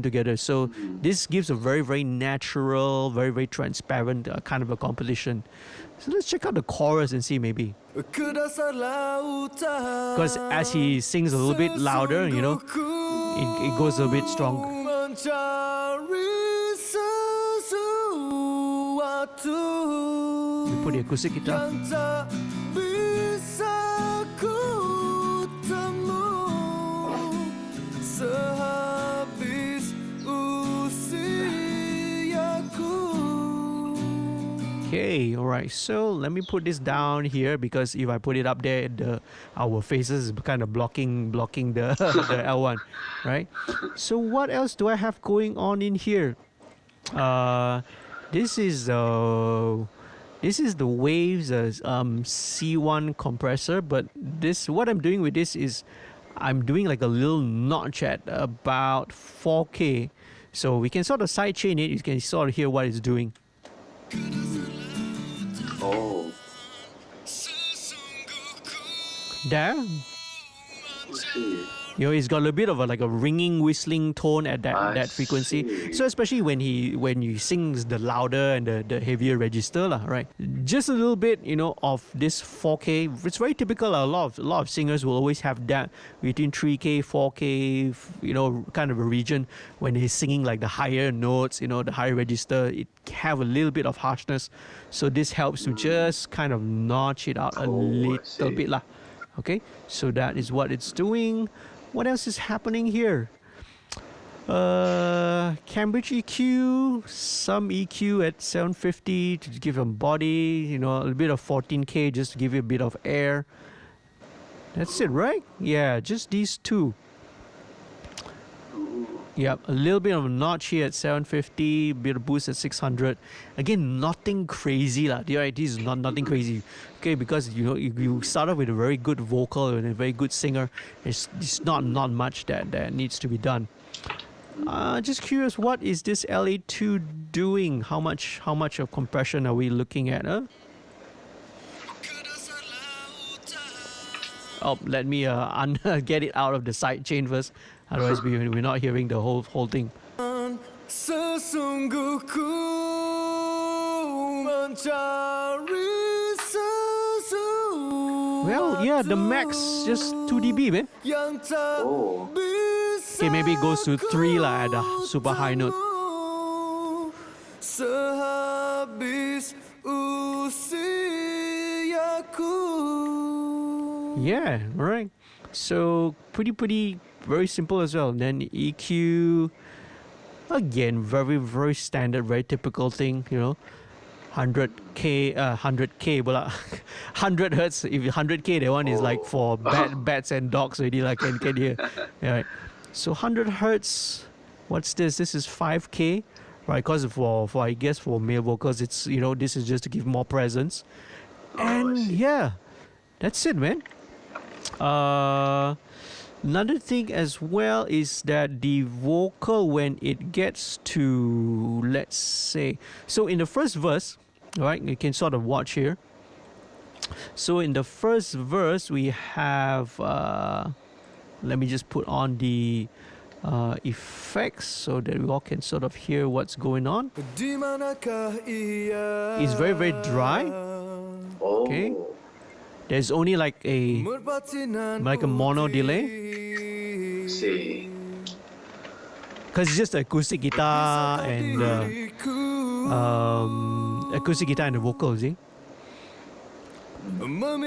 together. So this gives a very, very natural, very, very transparent kind of a composition. So let's check out the chorus and see maybe. Because as he sings a little bit louder, it goes a bit stronger. We put the acoustic guitar. Okay, all right. So let me put this down here, because if I put it up there, our faces is kind of blocking the the L1, right? So what else do I have going on in here? This is the Waves C1 compressor, but what I'm doing with this is I'm doing like a little notch at about 4K, so we can sort of sidechain it. You can sort of hear what it's doing. Oh. There. It's got a bit of a ringing, whistling tone at that frequency. See. So especially when he sings the louder and the heavier register, right? Just a little bit, of this 4K. It's very typical. A lot of singers will always have that between 3K, 4K, kind of a region when he's singing like the higher notes, the higher register. It have a little bit of harshness. So this helps to just kind of notch it out a little bit, lah. Okay, so that is what it's doing. What else is happening here? Cambridge EQ, some EQ at 750 to give him body, a little bit of 14K just to give you a bit of air. That's it, right? Yeah, just these two. Yep, a little bit of a notch here at 750, bit of boost at 600. Again, nothing crazy lah. Right? This is nothing crazy. Okay, because you start off with a very good vocal and a very good singer. It's not much that needs to be done. Just curious, what is this LA2 doing? How much of compression are we looking at? Oh, let me get it out of the side chain first. Otherwise, we're not hearing the whole thing. Sesungguhku mencari sesuatu. Well, yeah, the max just 2 dB, man. Oh. Okay, maybe it goes to 3 at a super high note. Sehabis usiaku. Yeah, all right. So pretty very simple as well. Then EQ, again, very standard, very typical thing, 100k, but 100 hertz. If 100k, that one is like for bats and dogs already, like can hear. Yeah, right. So 100 hertz. What's this? This is 5k, right? Because for I guess for male vocals, it's this is just to give more presence. And yeah, that's it, man. Another thing as well is that the vocal, when it gets to, let's say, so in the first verse, right, you can sort of watch here. So in the first verse, we have, let me just put on the effects so that we all can sort of hear what's going on. It's very dry. Okay. There's only like a mono delay. See. Because it's just acoustic guitar and the vocals, see?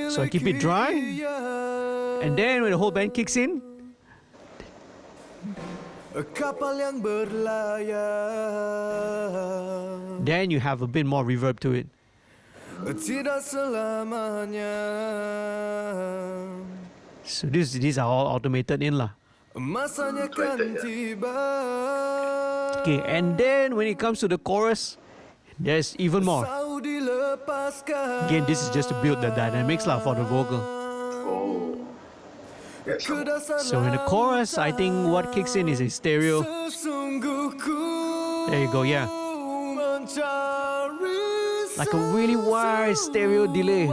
So I keep it dry, and then when the whole band kicks in, then you have a bit more reverb to it. So these are all automated in lah. Okay, and then when it comes to the chorus, there's even more. Again, this is just to build the dynamics lah for the vocal. So in the chorus, I think what kicks in is a stereo. There you go, yeah. Like a really wide stereo delay.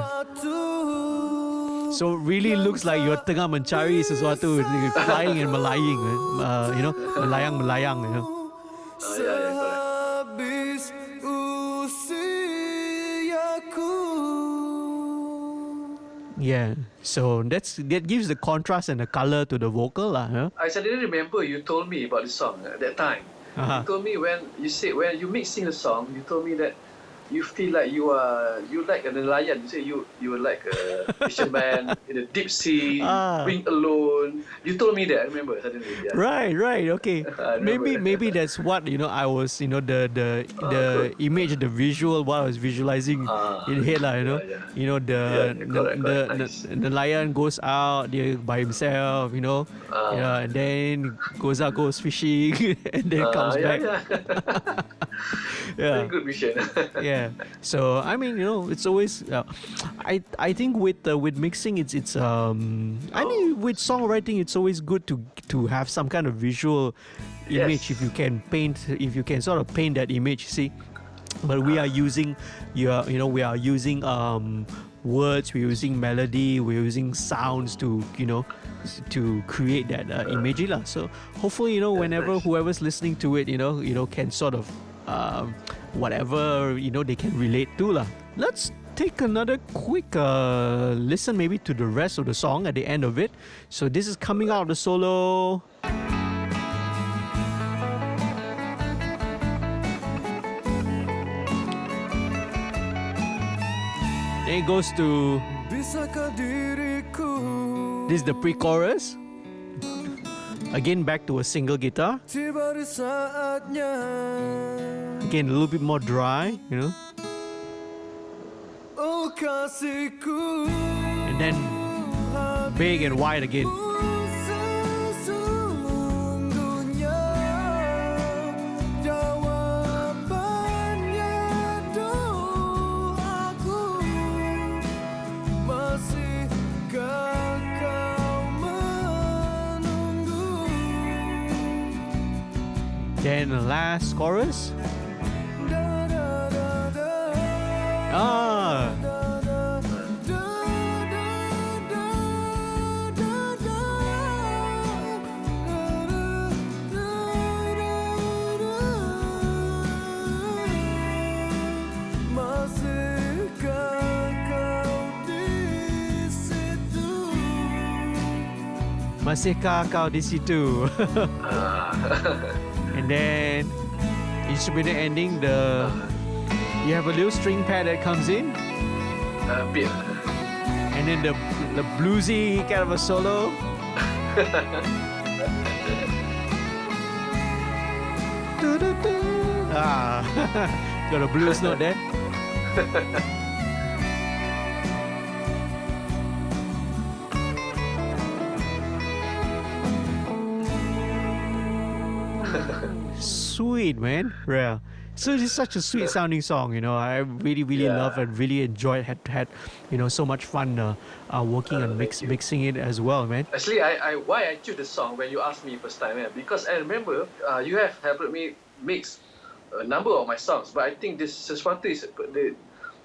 So it really looks like you're tengah mencari sesuatu, flying and melayang, melayang, Yeah, so that gives the contrast and the color to the vocal lah. I suddenly remember you told me about the song at that time. You told me when you mixing the song, you told me that you feel like you like a nelayan. You say you were like a fisherman in the deep sea, being alone. You told me that. I remember suddenly. Yeah. Right. Okay. maybe that's what I was. The image, the visual, what I was visualizing in head lah. The lion goes out there by himself. And then goes fishing, and then comes back. Very good vision. Yeah. So I mean, it's always. I think with mixing, it's I mean, with songwriting, it's always good to have some kind of visual image. Yes. If you can sort of paint that image, see. But we are using, words. We're using melody. We're using sounds to create that imagery lah. So hopefully, whenever whoever's listening to it, can sort of whatever they can relate to lah. Let's take another quick listen maybe to the rest of the song at the end of it. So this is coming out of the solo. Then it goes to, this is the pre-chorus. Again, back to a single guitar. Again, a little bit more dry, And then big and wide again. Then the last chorus. Masihkah kau di situ? And then instrumental ending, you have a little string pad that comes in, Bit. and then the bluesy kind of a solo. Ah, got a blues note there. Sweet, man. Yeah. So it's such a sweet sounding song, you know. I really, really love and really enjoyed. Had so much fun working and mixing it as well, man. Actually, why I choose the song when you asked me first time, because I remember you have helped me mix a number of my songs, but I think this Sesuatu is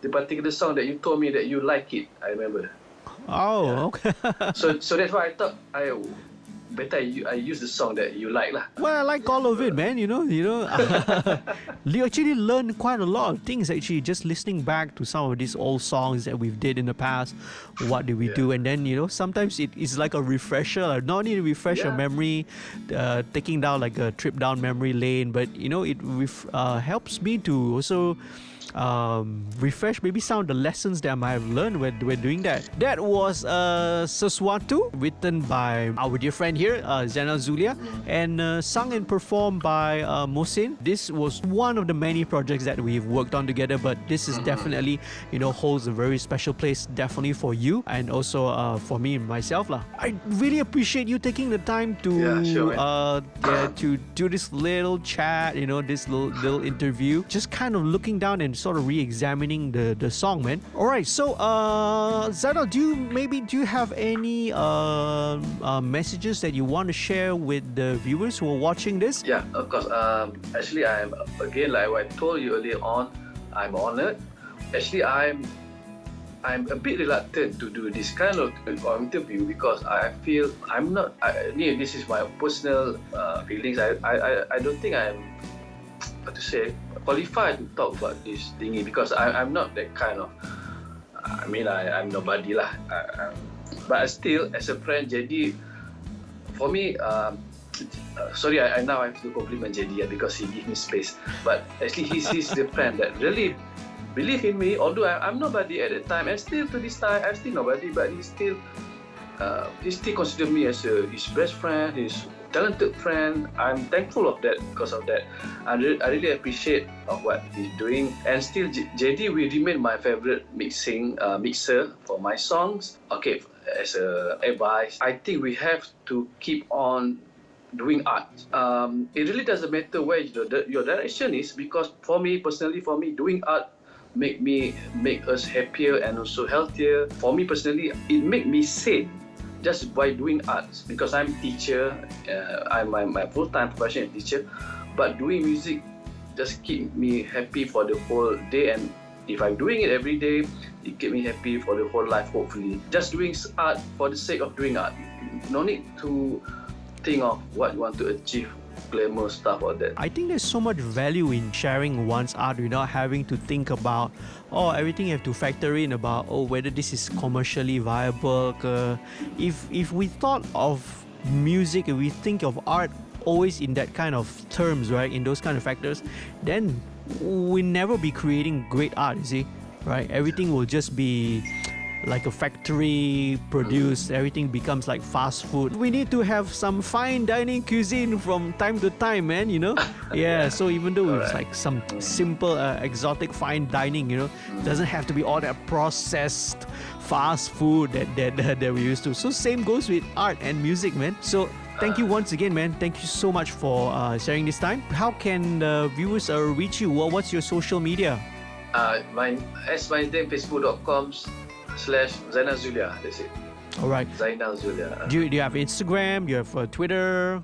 the particular song that you told me that you like it. I remember. Oh, okay. So that's why I thought better I use the song that you like lah. Well, I like all of it, man. You actually learn quite a lot of things actually just listening back to some of these old songs that we've did in the past. What did we do? And then sometimes it's like a refresher, not only to refresh your memory, taking down like a trip down memory lane, but it helps me to also refresh maybe some of the lessons that I might have learned when doing that. That was Sesuatu, written by our dear friend here, Zainal Zulia, and sung and performed by Mohsin. This was one of the many projects that we've worked on together, but this is definitely, holds a very special place, definitely for you and also for me and myself lah. I really appreciate you taking the time to to do this little chat, this little interview, just kind of looking down and sort of re-examining the song, man. All right, so Zainal, do you have any messages that you want to share with the viewers who are watching this? Yeah, of course. Actually, I'm again, like what I told you earlier on, I'm honored. Actually, I'm a bit reluctant to do this kind of interview because I feel I'm not. This is my personal feelings. I don't think I'm qualified to talk about this thingy because I'm not that kind of. I'm nobody lah. But still, as a friend, jadi for me, sorry, I now have to compliment JD because he gave me space. But actually, he's the friend that really believe in me. Although I'm nobody at the time, and still to this time, I'm still nobody. But he still consider me as his best friend, his talented friend. I'm thankful of that because of that. I really appreciate of what he's doing. And still, JD will remain my favorite mixer for my songs. Okay, as a advice, I think we have to keep on doing art. It really doesn't matter where your direction is, because for me personally, doing art make us happier and also healthier. For me personally, it make me sane just by doing arts, because I'm teacher. My full-time profession is teacher, but doing music just keep me happy for the whole day. And if I'm doing it every day, it keep me happy for the whole life, hopefully. Just doing art for the sake of doing art. No need to think of what you want to achieve, glamour stuff or that. I think there's so much value in sharing one's art without having to think about everything you have to factor in about whether this is commercially viable. If we thought of music, if we think of art always in that kind of terms, right, in those kind of factors, then we'll never be creating great art, you see, right? Everything will just be like a factory produced. Everything becomes like fast food. We need to have some fine dining cuisine from time to time, man, yeah. So even though it's like some simple exotic fine dining, it doesn't have to be all that processed fast food that we used to. So same goes with art and music, man. So thank you once again, man. Thank you so much for sharing this time. How can the viewers reach you? What's your social media? My name, facebook.com/Zainal Zulia. That's it. All right. Zainal Zulia. Do you have Instagram? Do you have Twitter?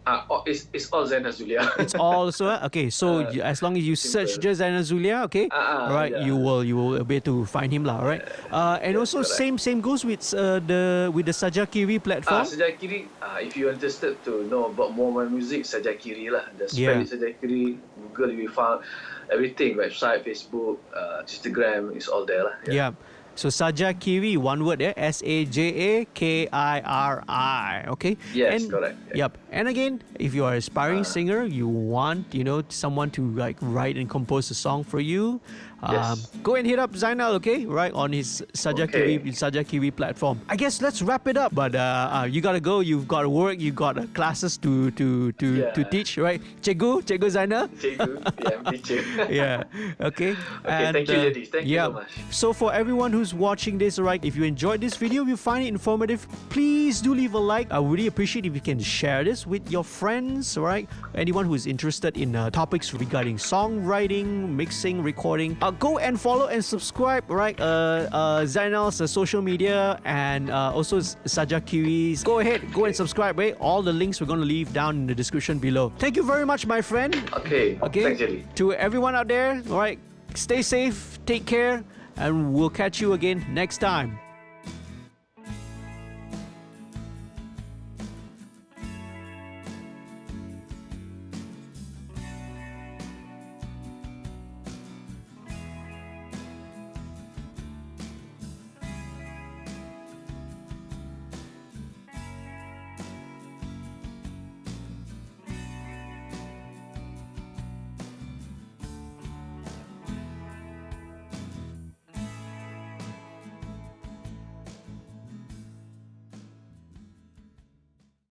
It's all Zainal Zulia. It's all okay. So as long as you search just Zainal Zulia, okay, all right, you will be able to find him lah. All right. And also correct. same goes with the Sajakiri platform. Sajakiri. If you're interested to know about more my music, Sajakiri lah. Just spell it Sajakiri. Google, you will find everything. Website, Facebook, Instagram, is all there lah. Yeah. So Sajakiri, one word, Sajakiri, okay? Yes, and, correct. Yep. And again, if you are an aspiring singer, you want, someone to like write and compose a song for you, Yes. go and hit up Zainal, okay? Right, on his Sajakiri platform. I guess let's wrap it up. But you gotta go. You've got work. You've got classes to teach, right? Cikgu Zainal. Cikgu, yeah, I'm teacher. Yeah. Okay. Okay, thank you, Jadi. Thank you so much. So for everyone who's watching this, right, if you enjoyed this video, if you find it informative, please do leave a like. I really appreciate if you can share this with your friends, right? Anyone who is interested in topics regarding songwriting, mixing, recording. Go and follow and subscribe, right? Zainal's social media and also Sajakiri's. Go ahead, go and subscribe, right? All the links we're going to leave down in the description below. Thank you very much, my friend. Okay. Thanks, Jadi. To everyone out there, all right, stay safe, take care, and we'll catch you again next time.